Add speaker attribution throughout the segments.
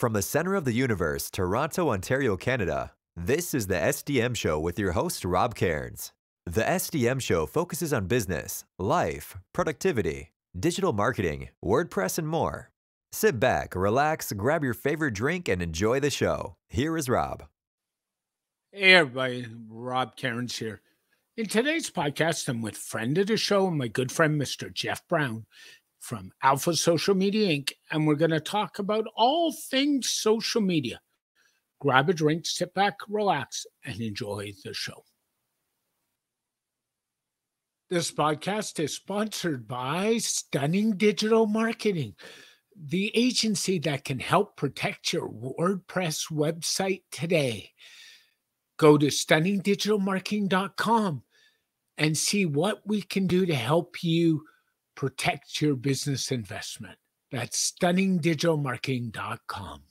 Speaker 1: From the center of the universe, Toronto, Ontario, Canada, this is the SDM Show with your host, Rob Cairns. The SDM Show focuses on business, life, productivity, digital marketing, WordPress, and more. Sit back, relax, grab your favorite drink, and enjoy the show. Here is Rob.
Speaker 2: Hey everybody, Rob Cairns here. In today's podcast, I'm with friend of the show, my good friend, Mr. Jeff Brown from Alpha Social Media Inc., and we're going to talk about all things social media. Grab a drink, sit back, relax, and enjoy the show. This podcast is sponsored by Stunning Digital Marketing, the agency that can help protect your WordPress website today. Go to stunningdigitalmarketing.com and see what we can do to help you protect your business investment. That's stunningdigitalmarketing.com.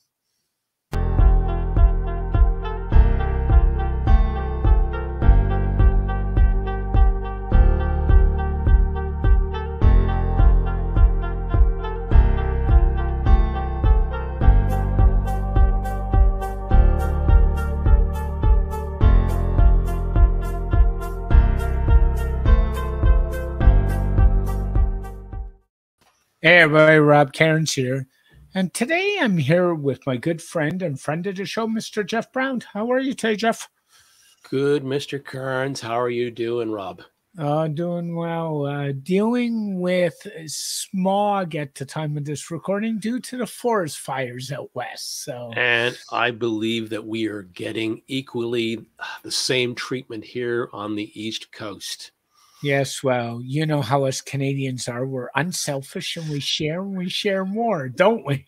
Speaker 2: Hey everybody, Rob Cairns here. And today I'm here with my good friend and friend of the show, Mr. Jeff Brown. How are you today, Jeff?
Speaker 3: Good, Mr. Cairns. How are you doing, Rob?
Speaker 2: Doing well. Dealing with smog at the time of this recording due to the forest fires out west.
Speaker 3: And I believe that we are getting equally the same treatment here on the East Coast.
Speaker 2: Yes, well, you know how us Canadians are. We're unselfish and we share more, don't we?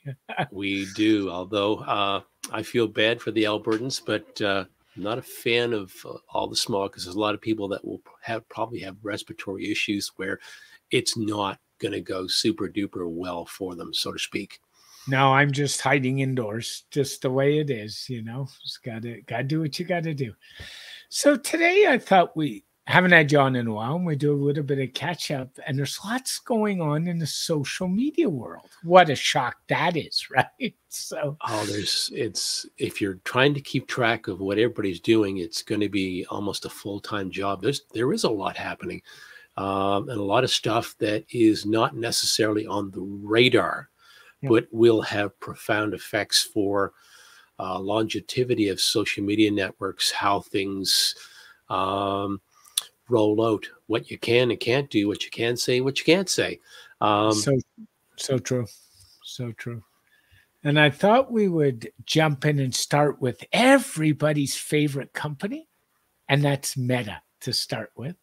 Speaker 3: We do, although I feel bad for the Albertans, but I'm not a fan of all the smog because there's a lot of people that will probably have respiratory issues where it's not going to go super duper well for them, so to speak.
Speaker 2: No, I'm just hiding indoors, just the way it is, you know. Just gotta do what you gotta do. So today I thought we haven't had you on in a while, and we do a little bit of catch up, and there's lots going on in the social media world. What a shock that is, right? So,
Speaker 3: it's if you're trying to keep track of what everybody's doing, it's going to be almost a full-time job. There is a lot happening, and a lot of stuff that is not necessarily on the radar, but will have profound effects for longevity of social media networks, how things roll out, what you can and can't do, what you can say, what you can't say.
Speaker 2: So true. So true. And I thought we would jump in and start with everybody's favorite company, and that's Meta to start with.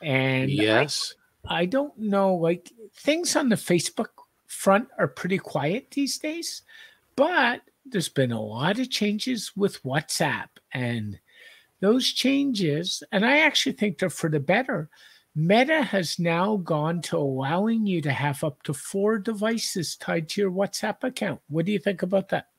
Speaker 2: And
Speaker 3: yes,
Speaker 2: I don't know, like things on the Facebook front are pretty quiet these days, but there's been a lot of changes with WhatsApp, and those changes, and I actually think they're for the better. Meta has now gone to allowing you to have up to 4 devices tied to your WhatsApp account. What do you think about that?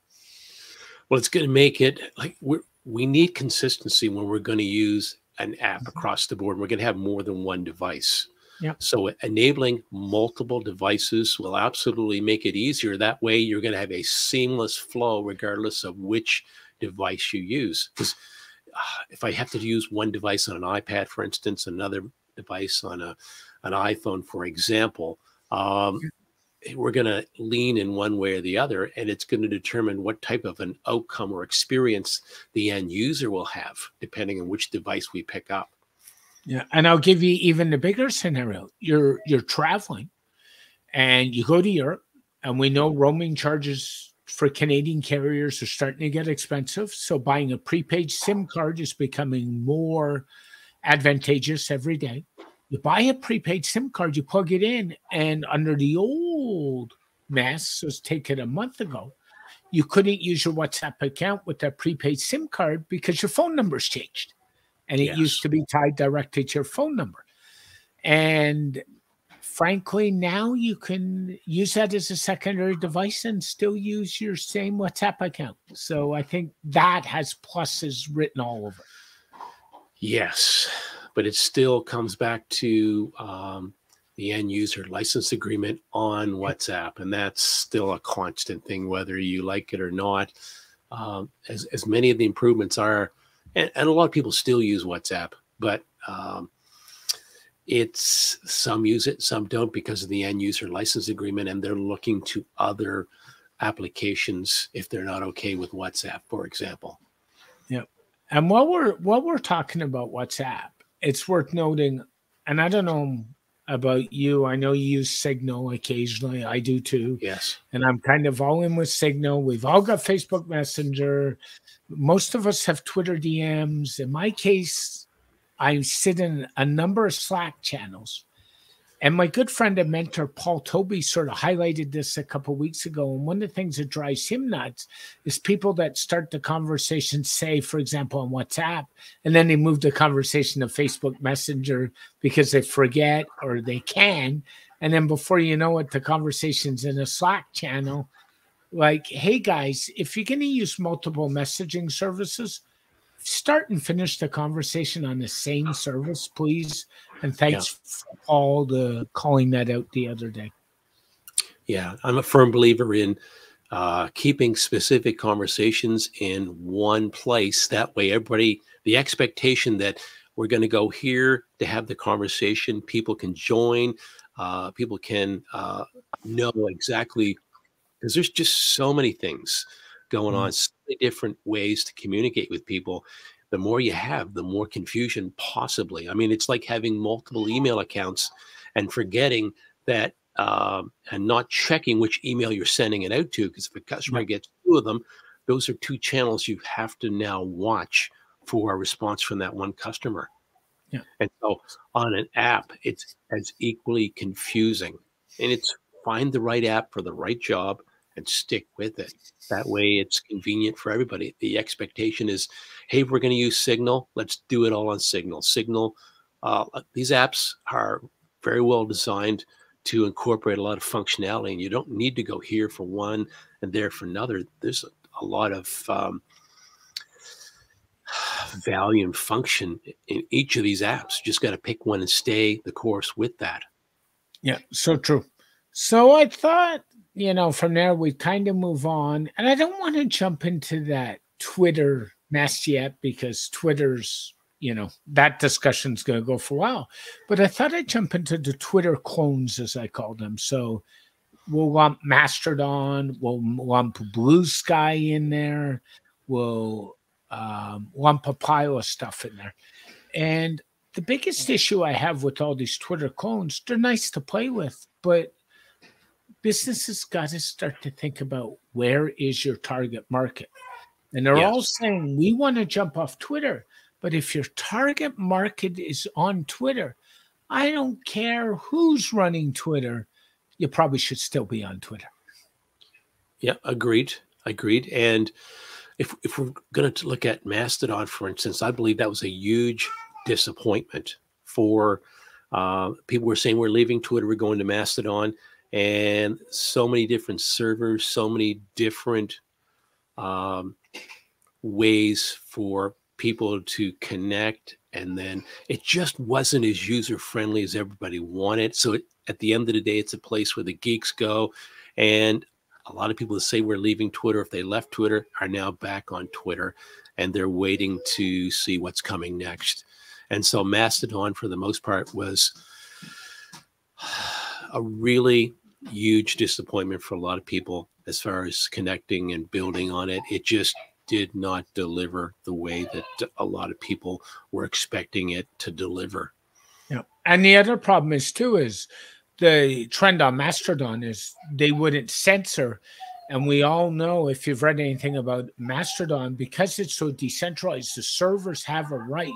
Speaker 3: Well, it's going to make it like we need consistency when we're going to use an app across the board. We're going to have more than one device.
Speaker 2: Yeah.
Speaker 3: So enabling multiple devices will absolutely make it easier. That way you're going to have a seamless flow regardless of which device you use. Because if I have to use one device on an iPad, for instance, another device on an iPhone, for example, we're going to lean in one way or the other, and it's going to determine what type of an outcome or experience the end user will have, depending on which device we pick up.
Speaker 2: Yeah, and I'll give you even the bigger scenario. You're traveling, and you go to Europe, and we know roaming charges for Canadian carriers are starting to get expensive. So buying a prepaid SIM card is becoming more advantageous every day. You buy a prepaid SIM card, you plug it in, and under the old mess, was taken a month ago, you couldn't use your WhatsApp account with that prepaid SIM card because your phone number's changed. And it used to be tied directly to your phone number. And frankly, now you can use that as a secondary device and still use your same WhatsApp account. So I think that has pluses written all over it.
Speaker 3: Yes, but it still comes back to the end user license agreement on WhatsApp. And that's still a constant thing, whether you like it or not. As many of the improvements are, and a lot of people still use WhatsApp, but it's some use it, some don't because of the end user license agreement, and they're looking to other applications if they're not okay with WhatsApp, for example.
Speaker 2: Yeah. And while we're talking about WhatsApp, it's worth noting, and I don't know about you, I know you use Signal occasionally. I do too.
Speaker 3: Yes.
Speaker 2: And I'm kind of all in with Signal. We've all got Facebook Messenger. Most of us have Twitter DMs. In my case, I sit in a number of Slack channels. And my good friend and mentor, Paul Toby, sort of highlighted this a couple of weeks ago. And one of the things that drives him nuts is people that start the conversation, say, for example, on WhatsApp, and then they move the conversation to Facebook Messenger because they forget or they can. And then before you know it, the conversation's in a Slack channel. Like, hey, guys, if you're going to use multiple messaging services, start and finish the conversation on the same service, please. And thanks for Paul to calling that out the other day.
Speaker 3: Yeah, I'm a firm believer in keeping specific conversations in one place. That way, everybody, the expectation that we're going to go here to have the conversation, people can join, people can know exactly, because there's just so many things going on, so many different ways to communicate with people. The more you have, the more confusion possibly. I mean, it's like having multiple email accounts and forgetting that and not checking which email you're sending it out to, because if a customer gets two of them, those are two channels you have to now watch for a response from that one customer.
Speaker 2: Yeah.
Speaker 3: And so on an app, it's as equally confusing. And it's find the right app for the right job and stick with it. That way it's convenient for everybody. The expectation is, hey, we're going to use Signal. Let's do it all on Signal. Signal, these apps are very well designed to incorporate a lot of functionality, and you don't need to go here for one and there for another. There's a lot of value and function in each of these apps. You just got to pick one and stay the course with that.
Speaker 2: Yeah, so true. So I thought, from there we kind of move on. And I don't want to jump into that Twitter mess yet because Twitter's, that discussion's going to go for a while. But I thought I'd jump into the Twitter clones, as I call them. So we'll lump Mastodon, we'll lump Blue Sky in there, we'll lump a pile of stuff in there. And the biggest issue I have with all these Twitter clones, they're nice to play with, but businesses got to start to think about where is your target market. And they're all saying, we want to jump off Twitter. But if your target market is on Twitter, I don't care who's running Twitter, you probably should still be on Twitter.
Speaker 3: Yeah, agreed. And if we're going to look at Mastodon, for instance, I believe that was a huge disappointment for people. Were saying we're leaving Twitter, we're going to Mastodon, and so many different servers, so many different ways for people to connect, and then it just wasn't as user-friendly as everybody wanted. So at the end of the day, it's a place where the geeks go, and a lot of people that say we're leaving Twitter, if they left Twitter, are now back on Twitter, and they're waiting to see what's coming next. And so Mastodon, for the most part, was a really huge disappointment for a lot of people as far as connecting and building on it. It just did not deliver the way that a lot of people were expecting it to deliver.
Speaker 2: Yeah. And the other problem is the trend on Mastodon is they wouldn't censor. And we all know, if you've read anything about Mastodon, because it's so decentralized, the servers have a right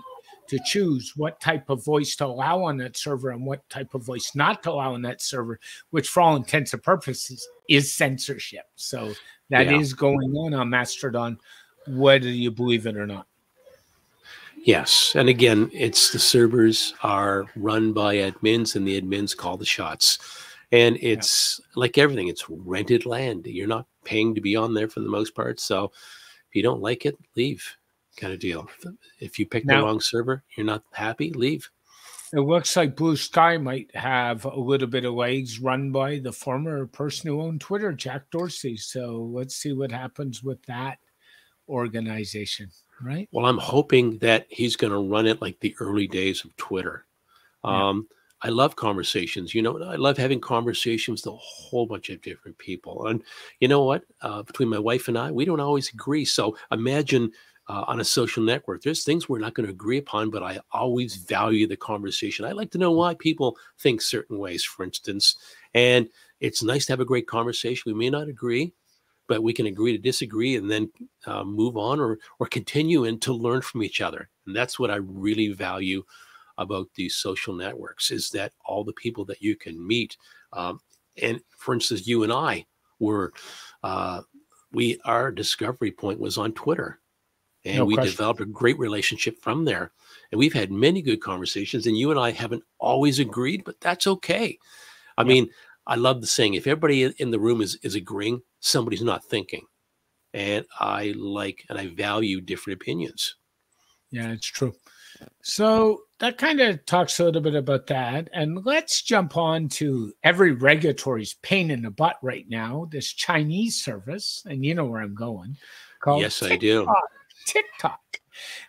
Speaker 2: to choose what type of voice to allow on that server and what type of voice not to allow on that server, which for all intents and purposes is censorship. So that is going on Mastodon, whether you believe it or not.
Speaker 3: Yes. And again, it's the servers are run by admins, and the admins call the shots. And it's like everything, it's rented land. You're not paying to be on there for the most part. So if you don't like it, leave, kind of deal. If you pick the wrong server, you're not happy, leave.
Speaker 2: It looks like Blue Sky might have a little bit of legs, run by the former person who owned Twitter, Jack Dorsey. So let's see what happens with that organization, right?
Speaker 3: Well, I'm hoping that he's going to run it like the early days of Twitter.
Speaker 2: Yeah.
Speaker 3: I love conversations. You know, I love having conversations with a whole bunch of different people. And you know what? Between my wife and I, we don't always agree. So imagine on a social network, there's things we're not going to agree upon, but I always value the conversation. I like to know why people think certain ways, for instance. And it's nice to have a great conversation. We may not agree, but we can agree to disagree and then move on or continue and to learn from each other. And that's what I really value about these social networks, is that all the people that you can meet. And for instance, you and I were, our discovery point was on Twitter, and
Speaker 2: No
Speaker 3: we
Speaker 2: question.
Speaker 3: developed a great relationship from there. And we've had many good conversations, and you and I haven't always agreed, but that's okay. I
Speaker 2: Yep.
Speaker 3: mean, I love the saying, if everybody in the room is agreeing, somebody's not thinking. And I like and I value different opinions.
Speaker 2: Yeah, it's true. So that kind of talks a little bit about that. And let's jump on to every regulatory's pain in the butt right now, this Chinese service, and you know where I'm going, called
Speaker 3: Yes, I do.
Speaker 2: TikTok.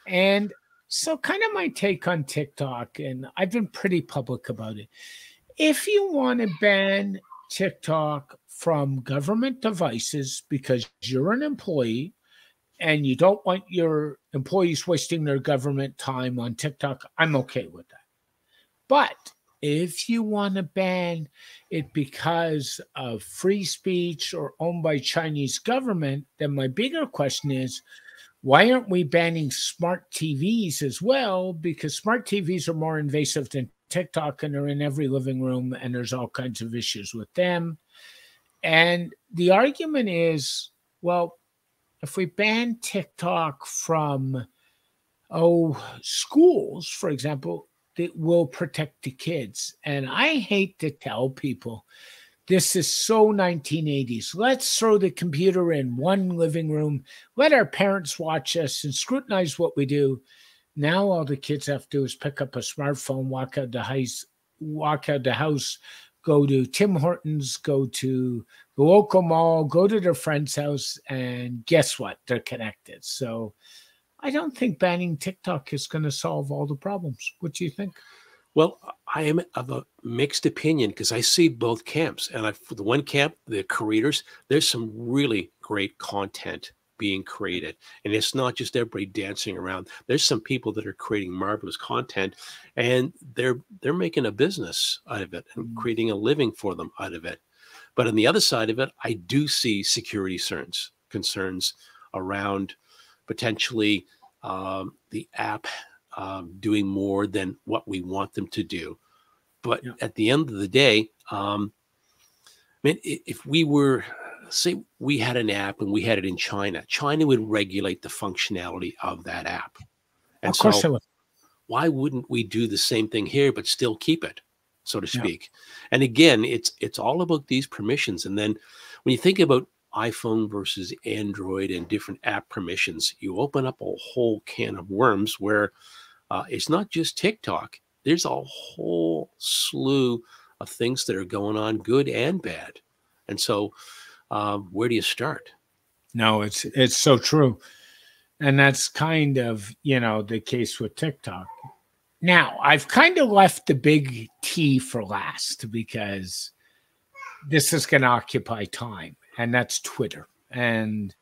Speaker 2: And so kind of my take on TikTok, and I've been pretty public about it. If you want to ban TikTok from government devices because you're an employee and you don't want your employees wasting their government time on TikTok, I'm okay with that. But if you want to ban it because of free speech or owned by Chinese government, then my bigger question is, why aren't we banning smart TVs as well? Because smart TVs are more invasive than TikTok and are in every living room, and there's all kinds of issues with them. And the argument is, well, if we ban TikTok from schools, for example, it will protect the kids. And I hate to tell people this is so 1980s. Let's throw the computer in one living room, let our parents watch us and scrutinize what we do. Now all the kids have to do is pick up a smartphone, walk out the house, go to Tim Hortons, go to the local mall, go to their friend's house, and guess what? They're connected. So I don't think banning TikTok is going to solve all the problems. What do you think?
Speaker 3: Well, I am of a mixed opinion because I see both camps. And for the one camp, the creators, there's some really great content being created. And it's not just everybody dancing around. There's some people that are creating marvelous content, and they're making a business out of it and creating a living for them out of it. But on the other side of it, I do see security concerns around potentially the app doing more than what we want them to do. But at the end of the day, I mean, if we were, say, we had an app and we had it in China, China would regulate the functionality of that app. And
Speaker 2: Of course,
Speaker 3: so why wouldn't we do the same thing here, but still keep it, so to speak? And again, it's all about these permissions. And then when you think about iPhone versus Android and different app permissions, you open up a whole can of worms where it's not just TikTok. There's a whole slew of things that are going on, good and bad. And so where do you start?
Speaker 2: No, it's so true. And that's kind of, the case with TikTok. Now, I've kind of left the big T for last because this is going to occupy time, and that's Twitter. And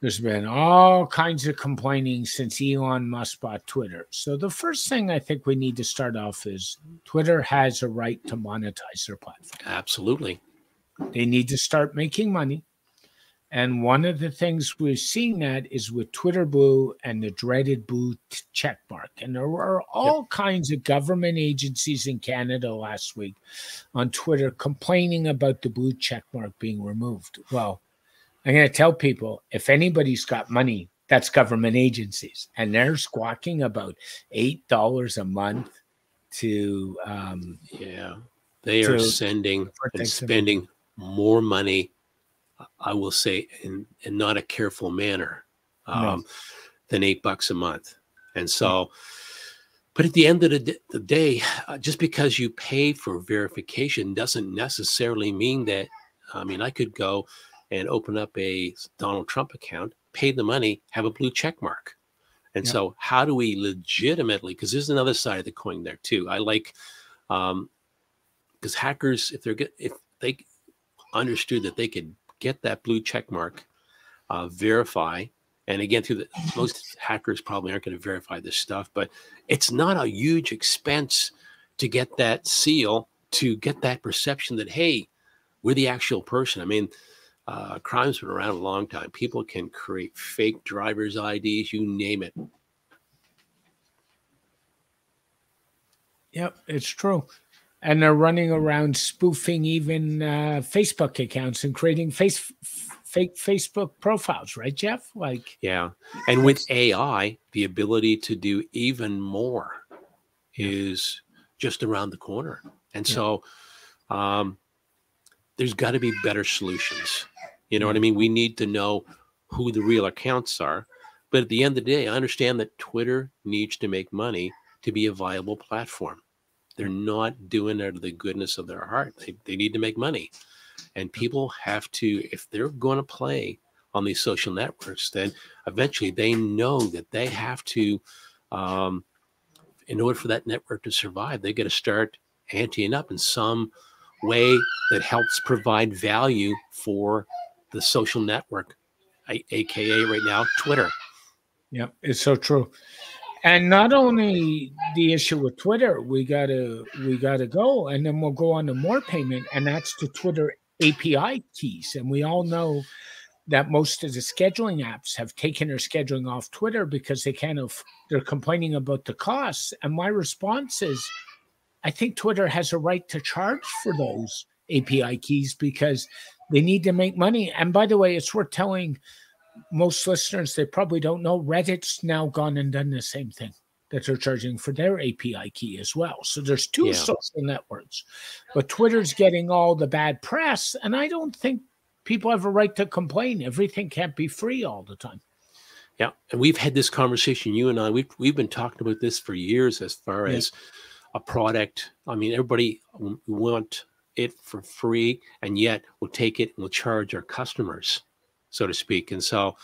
Speaker 2: there's been all kinds of complaining since Elon Musk bought Twitter. So the first thing I think we need to start off is Twitter has a right to monetize their platform.
Speaker 3: Absolutely.
Speaker 2: They need to start making money. And one of the things we're seeing that is with Twitter Blue and the dreaded blue check mark. And there were all kinds of government agencies in Canada last week on Twitter complaining about the blue check mark being removed. Well, I'm going to tell people, if anybody's got money, that's government agencies. And they're squawking about $8 a month to
Speaker 3: they are sending and spending more money, I will say, in not a careful manner, than $8 a month. And so But at the end of the day, just because you pay for verification doesn't necessarily mean that, I mean, I could go and open up a Donald Trump account, pay the money, have a blue check mark. And
Speaker 2: Yep.
Speaker 3: so how do we legitimately, because there's another side of the coin there too. I like, because hackers, if they understood that they could get that blue check mark, verify, and again, most hackers probably aren't going to verify this stuff, but it's not a huge expense to get that seal, to get that perception that, hey, we're the actual person. I mean, crime's been around a long time. People can create fake driver's IDs, you name it.
Speaker 2: Yep, it's true. And they're running around spoofing even Facebook accounts and creating fake Facebook profiles, right, Jeff? Like,
Speaker 3: yeah. And with AI, the ability to do even more is just around the corner. And so there's got to be better solutions. You know what I mean? We need to know who the real accounts are. But at the end of the day, I understand that Twitter needs to make money to be a viable platform. They're not doing it out of the goodness of their heart. They need to make money. And people have to, if they're going to play on these social networks, then eventually they know that they have to, in order for that network to survive, they got to start anteing up in some way that helps provide value for the social network, aka right now, Twitter.
Speaker 2: Yeah, it's so true. And not only the issue with Twitter, we gotta go, and then we'll go on to more payment, and that's the Twitter API keys. And we all know that most of the scheduling apps have taken their scheduling off Twitter because they're complaining about the costs. And my response is, I think Twitter has a right to charge for those API keys because they need to make money. And by the way, it's worth telling most listeners, they probably don't know, Reddit's now gone and done the same thing, that they're charging for their API key as well. So there's two social networks, but Twitter's getting all the bad press. And I don't think people have a right to complain. Everything can't be free all the time.
Speaker 3: Yeah. And we've had this conversation, you and I, we've been talking about this for years as far as a product. I mean, everybody want it for free, and yet we'll take it and we'll charge our customers, so to speak. And so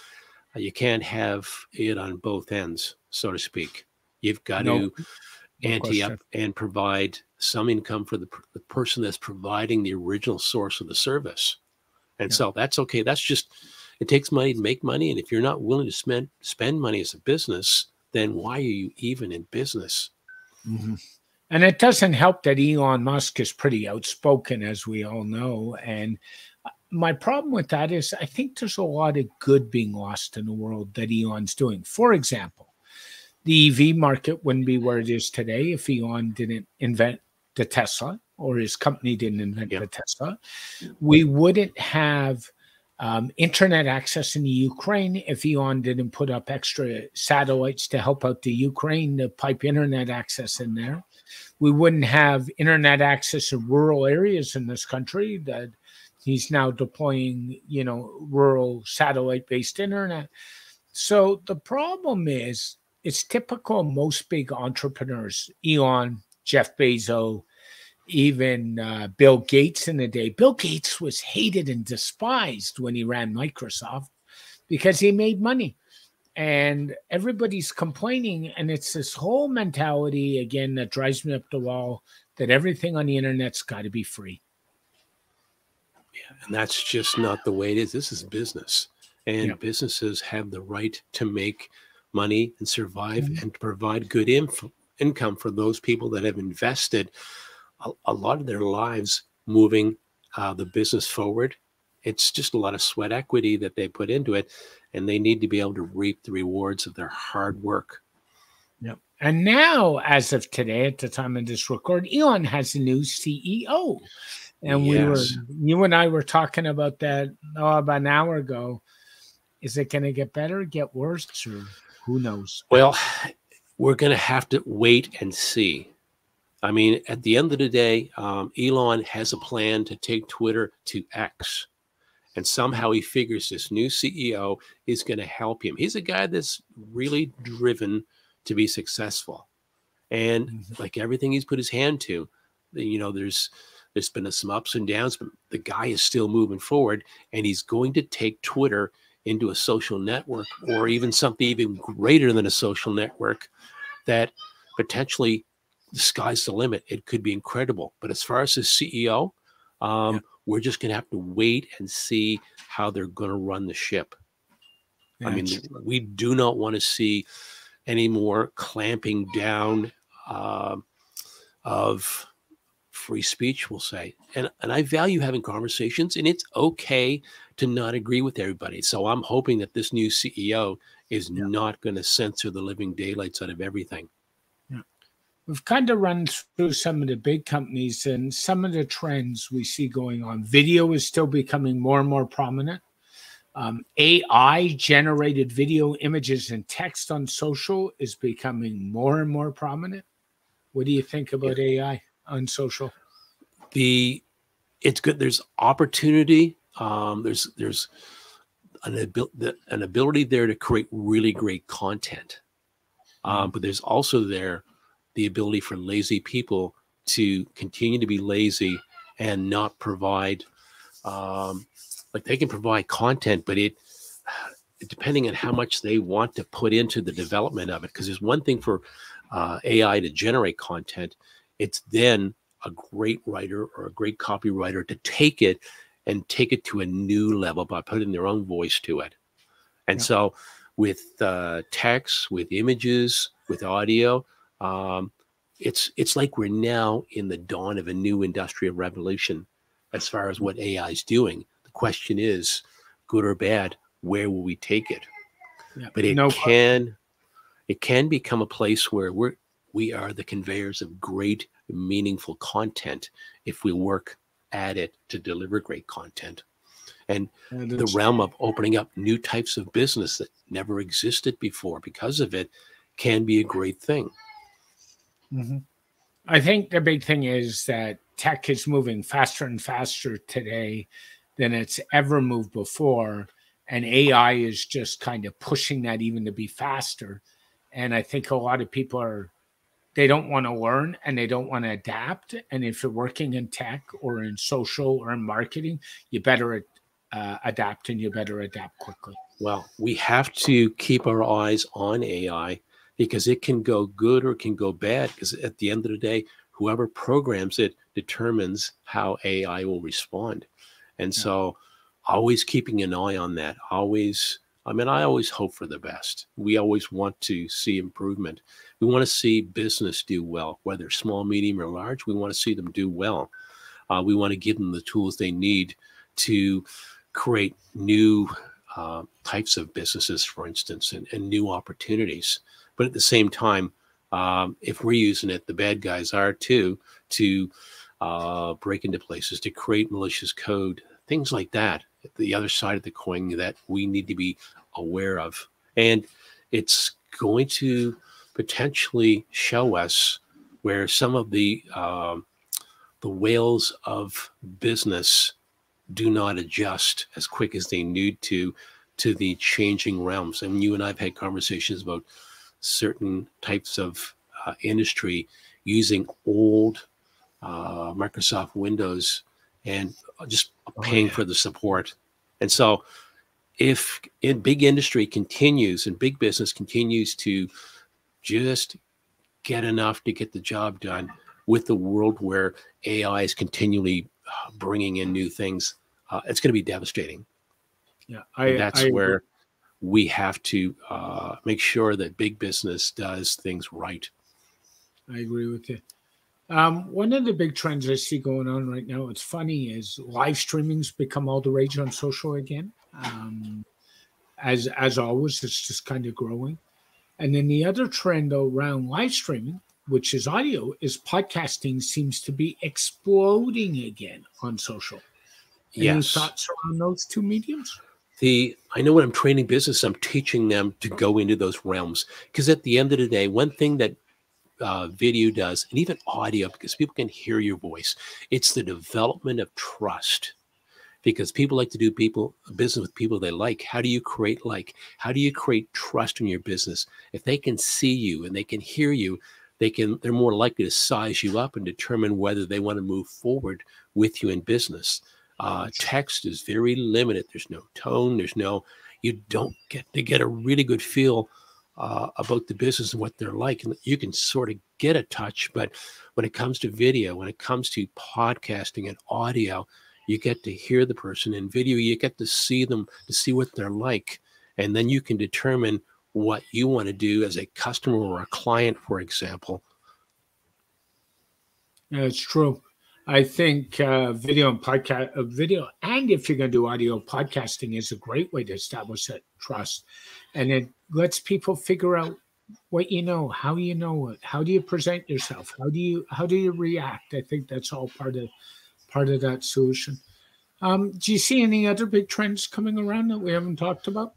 Speaker 3: you can't have it on both ends, so to speak. You've got to ante up and provide some income for the person that's providing the original source of the service. And so that's okay. That's just, it takes money to make money. And if you're not willing to spend money as a business, then why are you even in business?
Speaker 2: Mm-hmm. And it doesn't help that Elon Musk is pretty outspoken, as we all know. And my problem with that is I think there's a lot of good being lost in the world that Elon's doing. For example, the EV market wouldn't be where it is today if Elon didn't invent the Tesla, or his company didn't invent the Tesla. We wouldn't have internet access in the Ukraine if Elon didn't put up extra satellites to help out the Ukraine to pipe internet access in there. We wouldn't have internet access in rural areas in this country that he's now deploying, rural satellite-based internet. So the problem is, it's typical of most big entrepreneurs, Elon, Jeff Bezos, even Bill Gates in the day. Bill Gates was hated and despised when he ran Microsoft because he made money. And everybody's complaining. And it's this whole mentality, again, that drives me up the wall, that everything on the internet's got to be free.
Speaker 3: Yeah, and that's just not the way it is. This is business. And businesses have the right to make money and survive and to provide good income for those people that have invested a lot of their lives moving the business forward. It's just a lot of sweat equity that they put into it, and they need to be able to reap the rewards of their hard work.
Speaker 2: Yep. And now, as of today, at the time of this record, Elon has a new CEO. And you and I were talking about that about an hour ago. Is it going to get better, get worse, or who knows?
Speaker 3: Well, we're going to have to wait and see. I mean, at the end of the day, Elon has a plan to take Twitter to X. And somehow he figures this new CEO is going to help him. He's a guy that's really driven to be successful. And
Speaker 2: Mhm.
Speaker 3: like everything he's put his hand to, there's been some ups and downs, but the guy is still moving forward, and he's going to take Twitter into a social network, or even something even greater than a social network, that potentially the sky's the limit. It could be incredible. But as far as the CEO,
Speaker 2: Yeah,
Speaker 3: we're just going to have to wait and see how they're going to run the ship. I
Speaker 2: that's
Speaker 3: mean,
Speaker 2: true.
Speaker 3: we do not want to see any more clamping down of free speech, we'll say. And I value having conversations, and it's okay to not agree with everybody. So I'm hoping that this new CEO is
Speaker 2: Yeah,
Speaker 3: not going to censor the living daylights out of everything.
Speaker 2: yeah. We've kind of run through some of the big companies and some of the trends we see going on. Video is still becoming more and more prominent. AI generated video, images, and text on social is becoming more and more prominent. What do you think
Speaker 3: Yeah.
Speaker 2: about AI on social?
Speaker 3: It's good. There's opportunity. There's an ability there to create really great content.
Speaker 2: Mhm.
Speaker 3: But there's also there the ability for lazy people to continue to be lazy and not provide, like they can provide content, but depending on how much they want to put into the development of it. Because there's one thing for AI to generate content, it's then a great writer or a great copywriter to take it and take it to a new level by putting their own voice to it. And
Speaker 2: Yeah.
Speaker 3: so with text, with images, with audio, um, it's like we're now in the dawn of a new industrial revolution as far as what AI is doing. The question is, good or bad, where will we take it?
Speaker 2: Yeah.
Speaker 3: But
Speaker 2: No question.
Speaker 3: it can become a place where we are the conveyors of great, meaningful content if we work at it to deliver great content. And
Speaker 2: That
Speaker 3: the
Speaker 2: is
Speaker 3: realm of opening up new types of business that never existed before because of it can be a great thing.
Speaker 2: Mhm. I think the big thing is that tech is moving faster and faster today than it's ever moved before. And AI is just kind of pushing that even to be faster. And I think a lot of people they don't want to learn and they don't want to adapt. And if you're working in tech or in social or in marketing, you better adapt and you better adapt quickly.
Speaker 3: Well, we have to keep our eyes on AI because it can go good or it can go bad. Because at the end of the day, whoever programs it determines how AI will respond. And
Speaker 2: Yeah.
Speaker 3: so, always keeping an eye on that. I always hope for the best. We always want to see improvement. We want to see business do well, whether small, medium, or large. We want to see them do well. We want to give them the tools they need to create new types of businesses, for instance, and new opportunities. But at the same time, if we're using it, the bad guys are too, to break into places, to create malicious code, things like that. The other side of the coin that we need to be aware of. And it's going to potentially show us where some of the whales of business do not adjust as quick as they need to the changing realms. And you and I've had conversations about certain types of industry using old Microsoft Windows and just
Speaker 2: Oh,
Speaker 3: paying
Speaker 2: yeah.
Speaker 3: for the support. And so if in big industry continues and big business continues to just get enough to get the job done with the world where AI is continually bringing in new things, it's going to be devastating.
Speaker 2: Yeah.
Speaker 3: And
Speaker 2: I
Speaker 3: that's
Speaker 2: agree.
Speaker 3: where we have to make sure that big business does things right.
Speaker 2: I agree with you. One of the big trends I see going on right now, it's funny, is live streaming's become all the rage on social again. As always, it's just kind of growing. And then the other trend around live streaming, which is audio, is podcasting seems to be exploding again on social. Any
Speaker 3: Yes.
Speaker 2: thoughts around those two mediums?
Speaker 3: I know when I'm training business, I'm teaching them to go into those realms because at the end of the day, one thing that video does, and even audio, because people can hear your voice, it's the development of trust. Because people like to do business with people they like. How do you create How do you create trust in your business? If they can see you and they can hear you, they're more likely to size you up and determine whether they want to move forward with you in business. Text is very limited. There's no tone. You don't get to get a really good feel about the business and what they're like. And you can sort of get a touch, but when it comes to video, when it comes to podcasting and audio, you get to hear the person. In video, you get to see them, to see what they're like. And then you can determine what you want to do as a customer or a client, for example.
Speaker 2: Yeah, it's true. I think video and if you're going to do audio, podcasting is a great way to establish that trust. And it lets people figure out what you know, how you know it, how do you present yourself, how do you react. I think that's all part of that solution. Do you see any other big trends coming around that we haven't talked about?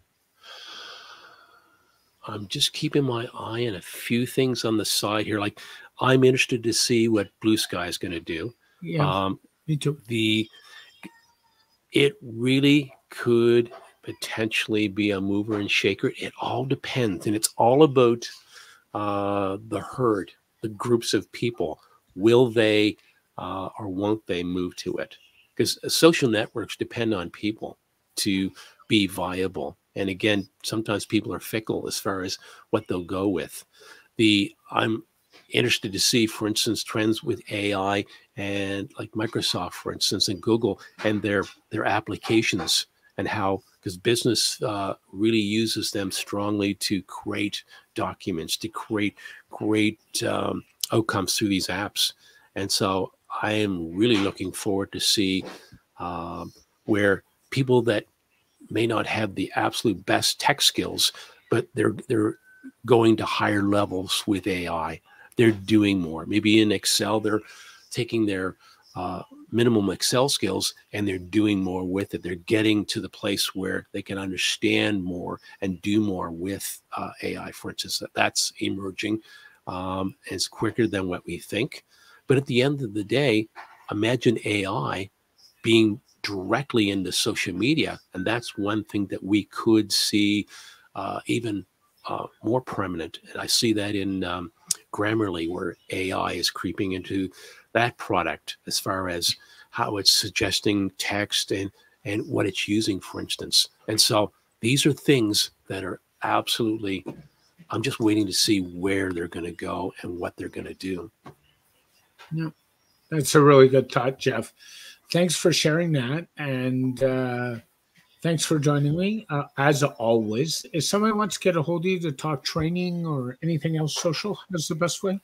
Speaker 3: I'm just keeping my eye on a few things on the side here. Like, I'm interested to see what Blue Sky is going to do.
Speaker 2: Yeah, me too.
Speaker 3: It really could potentially be a mover and shaker. It all depends, and it's all about the herd, the groups of people. Will they or won't they move to it? Because social networks depend on people to be viable. And again, sometimes people are fickle as far as what they'll go with. I'm interested to see, for instance, trends with AI and like Microsoft, for instance, and Google and their applications, and how, because business really uses them strongly to create documents, to create great outcomes through these apps. And so I am really looking forward to see where people that may not have the absolute best tech skills, but they're going to higher levels with AI. They're doing more. Maybe in Excel, they're taking their minimum Excel skills and they're doing more with it. They're getting to the place where they can understand more and do more with AI, for instance. That's emerging. It's quicker than what we think. But at the end of the day, imagine AI being directly into social media. And that's one thing that we could see even more prominent. And I see that in Grammarly, where AI is creeping into that product as far as how it's suggesting text and what it's using, for instance. And so these are things that are absolutely, I'm just waiting to see where they're going to go and what they're going to do.
Speaker 2: Yeah, that's a really good thought, Jeff. Thanks for sharing that. And thanks for joining me. As always, if somebody wants to get a hold of you to talk training or anything else social, how's the best way?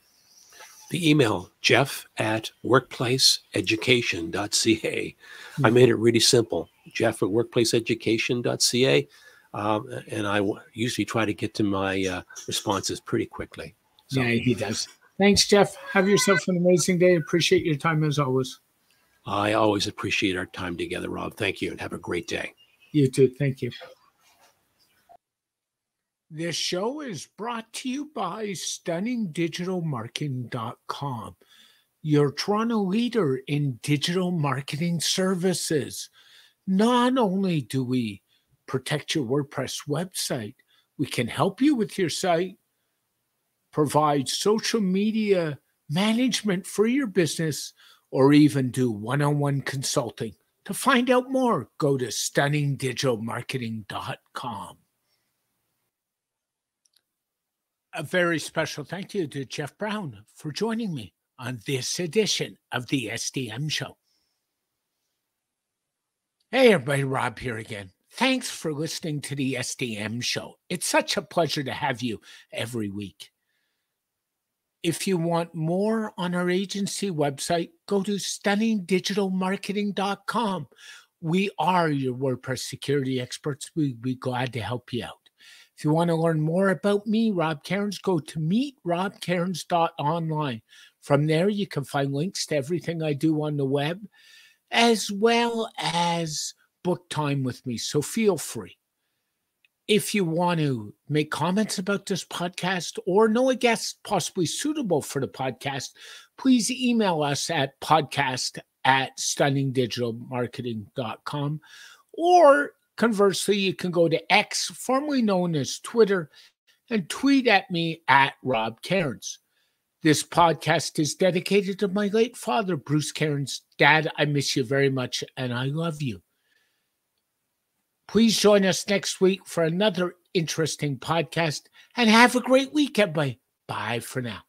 Speaker 3: The email, jeff@workplaceeducation.ca. I made it really simple, jeff@workplaceeducation.ca. And I usually try to get to my responses pretty quickly.
Speaker 2: So. Yeah, he does. Thanks, Jeff. Have yourself an amazing day. Appreciate your time as always.
Speaker 3: I always appreciate our time together, Rob. Thank you, and have a great day.
Speaker 2: You too. Thank you. This show is brought to you by StunningDigitalMarketing.com, your Toronto leader in digital marketing services. Not only do we protect your WordPress website, we can help you with your site, provide social media management for your business, or even do one-on-one consulting. To find out more, go to StunningDigitalMarketing.com. A very special thank you to Jeff Brown for joining me on this edition of the SDM Show. Hey everybody, Rob here again. Thanks for listening to the SDM Show. It's such a pleasure to have you every week. If you want more on our agency website, go to StunningDigitalMarketing.com. We are your WordPress security experts. We'd be glad to help you out. If you want to learn more about me, Rob Cairns, go to meetrobcairns.online. From there, you can find links to everything I do on the web, as well as book time with me. So feel free. If you want to make comments about this podcast or know a guest possibly suitable for the podcast, please email us at podcast@stunningdigitalmarketing.com. Or conversely, you can go to X, formerly known as Twitter, and tweet at me at Rob Cairns. This podcast is dedicated to my late father, Bruce Cairns. Dad, I miss you very much, and I love you. Please join us next week for another interesting podcast, and have a great week, everybody. Bye for now.